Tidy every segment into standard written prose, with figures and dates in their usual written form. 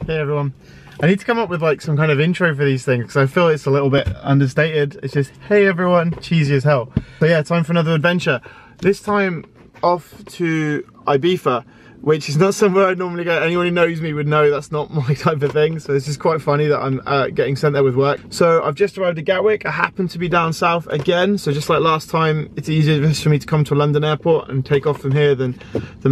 Hey everyone. I need to come up with like some kind of intro for these things because I feel it's a little bit understated. It's just, hey everyone, cheesy as hell. So yeah, time for another adventure. This time off to Ibiza, which is not somewhere I normally go. Anyone who knows me would know that's not my type of thing. So it's just quite funny that I'm getting sent there with work. So I've just arrived at Gatwick. I happen to be down south again. So just like last time, it's easier for me to come to a London airport and take off from here than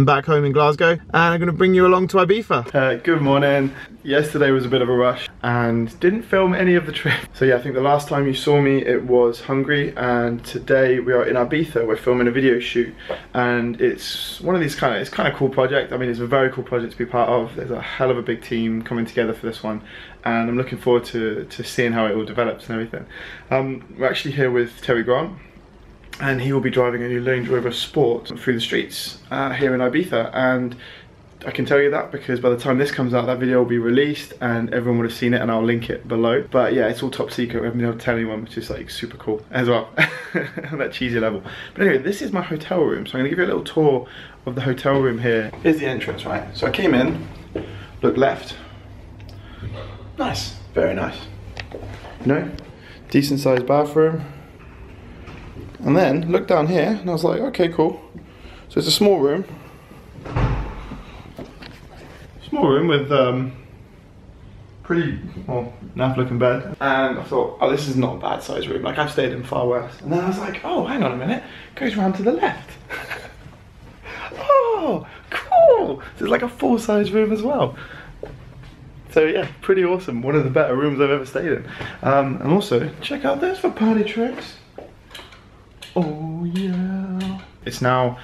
back home in Glasgow. And I'm gonna bring you along to Ibiza. Good morning. Yesterday was a bit of a rush and didn't film any of the trip. So yeah, I think the last time you saw me, it was Hungary, and today we are in Ibiza. We're filming a video shoot, and it's one of these kind of cool project. I mean, it's a very cool project to be part of. There's a hell of a big team coming together for this one, and I'm looking forward to seeing how it all develops and everything. We're actually here with Terry Grant, and he will be driving a new Range Rover Sport through the streets here in Ibiza. And I can tell you that because by the time this comes out, that video will be released and everyone would have seen it, and I'll link it below. But yeah, it's all top secret. We haven't been able to tell anyone, which is like super cool as well, on that cheesy level. But anyway, this is my hotel room. So I'm gonna give you a little tour of the hotel room here. Here's the entrance, right? So I came in, look left. Nice, very nice. You know, decent sized bathroom. And then look down here and I was like, okay, cool. So it's a small room. Small room with pretty, well, naff looking bed. And I thought, oh, this is not a bad size room. Like, I've stayed in far worse. And then I was like, oh, hang on a minute. Goes round to the left. Oh, cool. So it's like a full size room as well. So yeah, pretty awesome. One of the better rooms I've ever stayed in. And also, check out this for party tricks. Oh yeah. It's now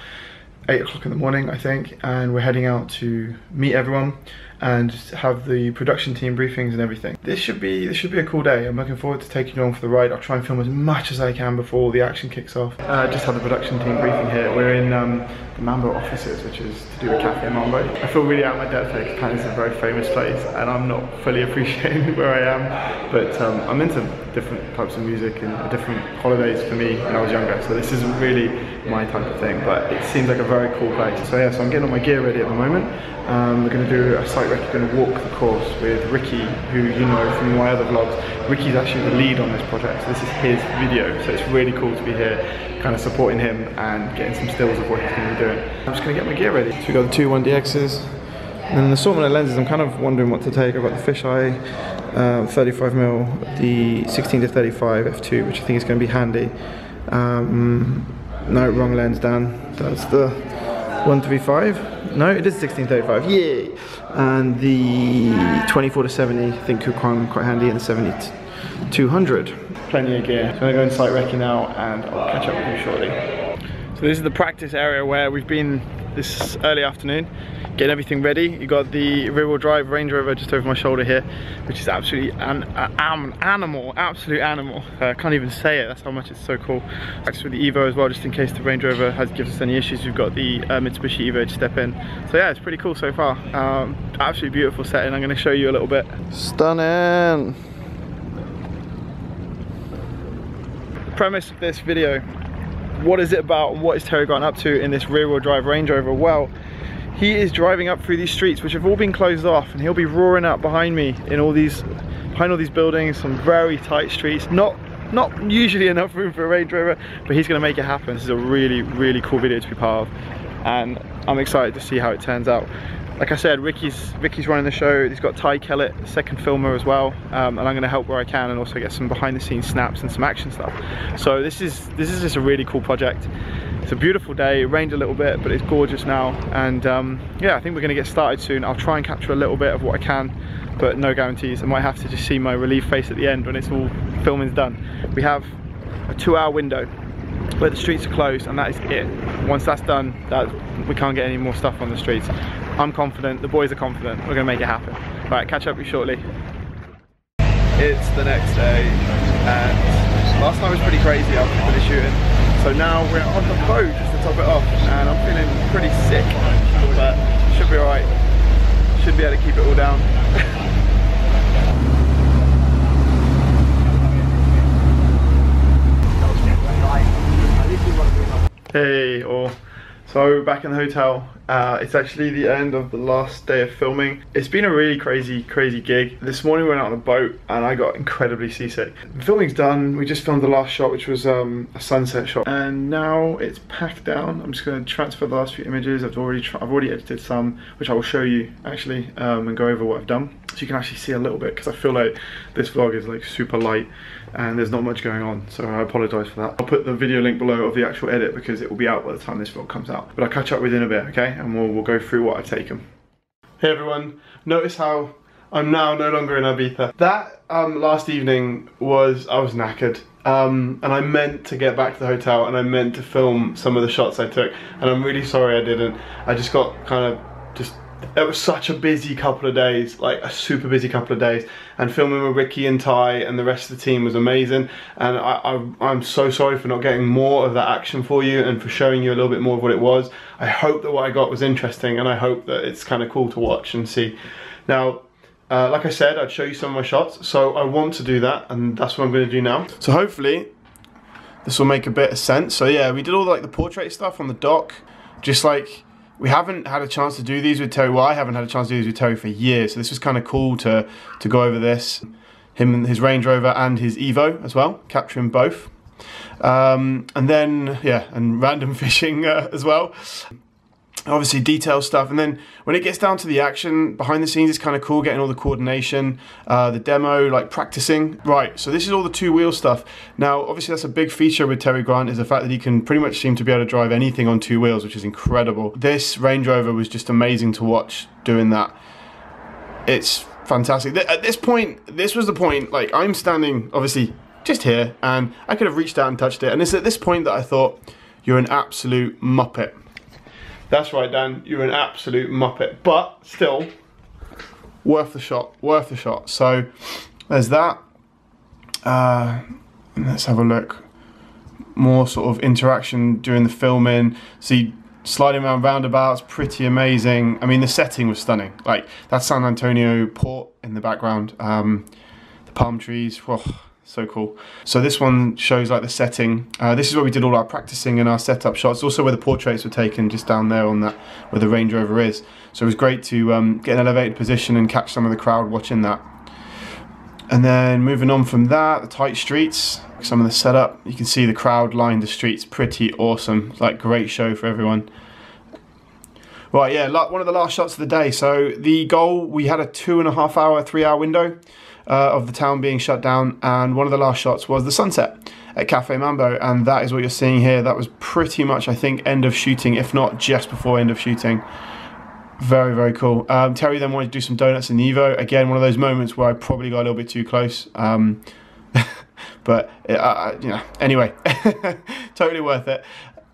8 o'clock in the morning, I think, and we're heading out to meet everyone and have the production team briefings and everything. This should be a cool day. I'm looking forward to taking you on for the ride. I'll try and film as much as I can before the action kicks off. Just had the production team briefing here. We're in the Mambo offices, which is to do with Cafe Mambo. I feel really out of my depth here because apparently it's a very famous place and I'm not fully appreciating where I am. But I'm into different types of music and different holidays for me when I was younger. So this isn't really my type of thing, but it seems like a very cool place. So yeah, so I'm getting all my gear ready at the moment. We're going to do a site rec, we're going to walk the course with Rikki, who you know from my other vlogs. Rikki's actually the lead on this project, so this is his video, so it's really cool to be here, kind of supporting him and getting some stills of what he's going to be doing. I'm just going to get my gear ready. So we've got the two 1DXs, and then the assortment of lenses, I'm kind of wondering what to take. I've got the fisheye 35mm, the 16-35 f2, which I think is going to be handy. No, wrong lens, Dan. That's the 135. No, it is 16-35. Yay! And the 24-70, I think could come quite handy, and the 70-200. Plenty of gear. So I'm gonna go in site recce now, and I'll catch up with you shortly. So this is the practice area where we've been this early afternoon, getting everything ready. You got the rear-wheel drive Range Rover just over my shoulder here, which is absolutely an animal, absolute animal. I can't even say it, that's how much it's so cool. Actually with the Evo as well, just in case the Range Rover gives us any issues, we've got the Mitsubishi Evo to step in. So yeah, it's pretty cool so far. Absolutely beautiful setting, I'm gonna show you a little bit. Stunning! The premise of this video, what is it about, what is Terry Grant up to in this rear-wheel drive Range Rover? Well, he is driving up through these streets which have all been closed off, and he'll be roaring up behind me in all these, behind all these buildings, some very tight streets. Not usually enough room for a Range Rover, but he's going to make it happen. This is a really, really cool video to be part of, and I'm excited to see how it turns out. Like I said, Rikki's running the show. He's got Ty Kellet, second filmer as well, and I'm going to help where I can and also get some behind-the-scenes snaps and some action stuff. So this is just a really cool project. It's a beautiful day. It rained a little bit, but it's gorgeous now. And yeah, I think we're going to get started soon. I'll try and capture a little bit of what I can, but no guarantees. I might have to just see my relief face at the end when it's all filming's done. We have a 2-hour window where the streets are closed, and that is it. Once that's done, we can't get any more stuff on the streets. I'm confident, the boys are confident, we're gonna make it happen. Right, catch up with you shortly. It's the next day, and last night was pretty crazy after the shooting. So now we're on the boat just to top it off, and I'm feeling pretty sick, but should be alright. Should be able to keep it all down. Hey all. So So back in the hotel, it's actually the end of the last day of filming. It's been a really crazy gig. This morning we went out on a boat and I got incredibly seasick. The filming's done. We just filmed the last shot, which was a sunset shot, and now it's packed down. I'm just going to transfer the last few images. I've already edited some, which I will show you actually, and go over what I've done, so you can actually see a little bit, because I feel like this vlog is like super light and there's not much going on, so I apologise for that. I'll put the video link below of the actual edit because it will be out by the time this vlog comes out. But I'll catch up with you in a bit, okay? And we'll go through what I've taken. Hey everyone, notice how I'm now no longer in Ibiza. That last evening I was knackered. And I meant to get back to the hotel and I meant to film some of the shots I took, and I'm really sorry I didn't. I just got it was such a busy couple of days, like a super busy couple of days, and filming with Rikki and Ty and the rest of the team was amazing, and I'm so sorry for not getting more of that action for you and for showing you a little bit more of what it was. I hope that what I got was interesting, and I hope that it's kind of cool to watch and see. Now, like I said, I'd show you some of my shots, so I want to do that, and that's what I'm going to do now. So hopefully this will make a bit of sense. So yeah, we did all like the portrait stuff on the dock, just like, we haven't had a chance to do these with Terry. Well, I haven't had a chance to do these with Terry for years, so this was kind of cool to go over this. Him and his Range Rover and his Evo as well, capturing both. And then, yeah, and random fishing as well. Obviously detail stuff, and then when it gets down to the action behind the scenes, it's kind of cool getting all the coordination, the demo, like practicing. Right, so this is all the two-wheel stuff. Now obviously that's a big feature with Terry Grant, is the fact that he can pretty much seem to be able to drive anything on two wheels, which is incredible. This Range Rover was just amazing to watch doing that. It's fantastic. At this point, this was the point, like I'm standing obviously just here and I could have reached out and touched it, and it's at this point that I thought, you're an absolute muppet. That's right, Dan, you're an absolute muppet, but still worth the shot, worth the shot. So there's that. Let's have a look. More sort of interaction during the filming. See, sliding around roundabouts, pretty amazing. I mean, the setting was stunning. Like, that's San Antonio port in the background. The palm trees, whoa, so cool. So this one shows like the setting. This is where we did all our practicing and our setup shots. Also where the portraits were taken, just down there on that, where the Range Rover is. So it was great to get an elevated position and catch some of the crowd watching that. And then moving on from that, the tight streets, some of the setup. You can see the crowd lined the streets, pretty awesome. Like, great show for everyone. Right, yeah, one of the last shots of the day. So the goal, we had a 2.5 hour, 3 hour window of the town being shut down, and one of the last shots was the sunset at Cafe Mambo, and that is what you're seeing here. That was pretty much, I think, end of shooting, if not just before end of shooting. Very, very cool. Terry then wanted to do some donuts in the Evo. Again, one of those moments where I probably got a little bit too close. But, you know, anyway, totally worth it.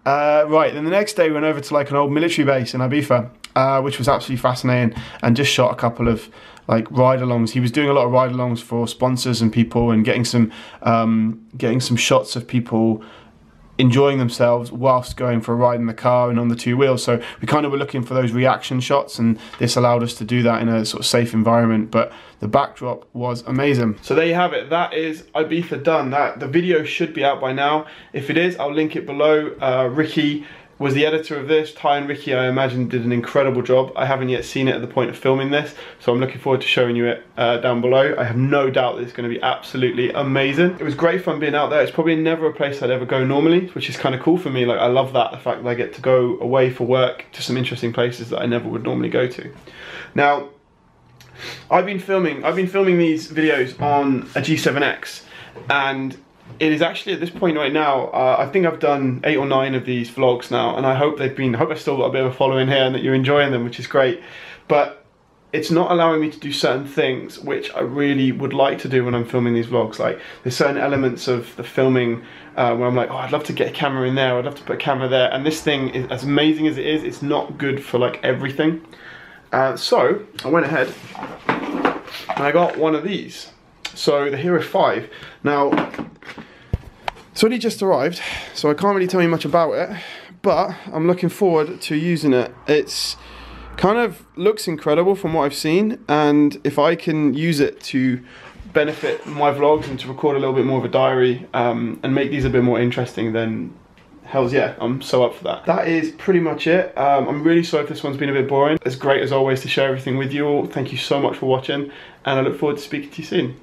Right, then the next day we went over to like an old military base in Ibiza, which was absolutely fascinating, and just shot a couple of like ride-alongs. He was doing a lot of ride-alongs for sponsors and people, and getting some shots of people enjoying themselves whilst going for a ride in the car and on the two wheels. So we kind of were looking for those reaction shots, and this allowed us to do that in a sort of safe environment, but the backdrop was amazing. So there you have it. That is Ibiza done. The video should be out by now. If it is, I'll link it below. Rikki was the editor of this. Ty and Rikki, I imagine, did an incredible job. I haven't yet seen it at the point of filming this, so I'm looking forward to showing you it down below. I have no doubt that it's going to be absolutely amazing. It was great fun being out there. It's probably never a place I'd ever go normally, which is kind of cool for me. Like, I love that, the fact that I get to go away for work to some interesting places that I never would normally go to. Now, I've been filming these videos on a G7X, and it is actually at this point right now, I think I've done 8 or 9 of these vlogs now, and I hope I've still got a bit of a following here and that you're enjoying them, which is great. But it's not allowing me to do certain things which I really would like to do when I'm filming these vlogs. Like, there's certain elements of the filming where I'm like, oh, I'd love to get a camera in there, I'd love to put a camera there, and this thing is, as amazing as it is, it's not good for like everything. So I went ahead and I got one of these. So the Hero 5. Now, it's only just arrived, so I can't really tell you much about it, but I'm looking forward to using it. It's kind of looks incredible from what I've seen, and if I can use it to benefit my vlogs and to record a little bit more of a diary and make these a bit more interesting, then hells yeah, I'm so up for that. That is pretty much it. I'm really sorry if this one's been a bit boring. It's great as always to share everything with you all. Thank you so much for watching, and I look forward to speaking to you soon.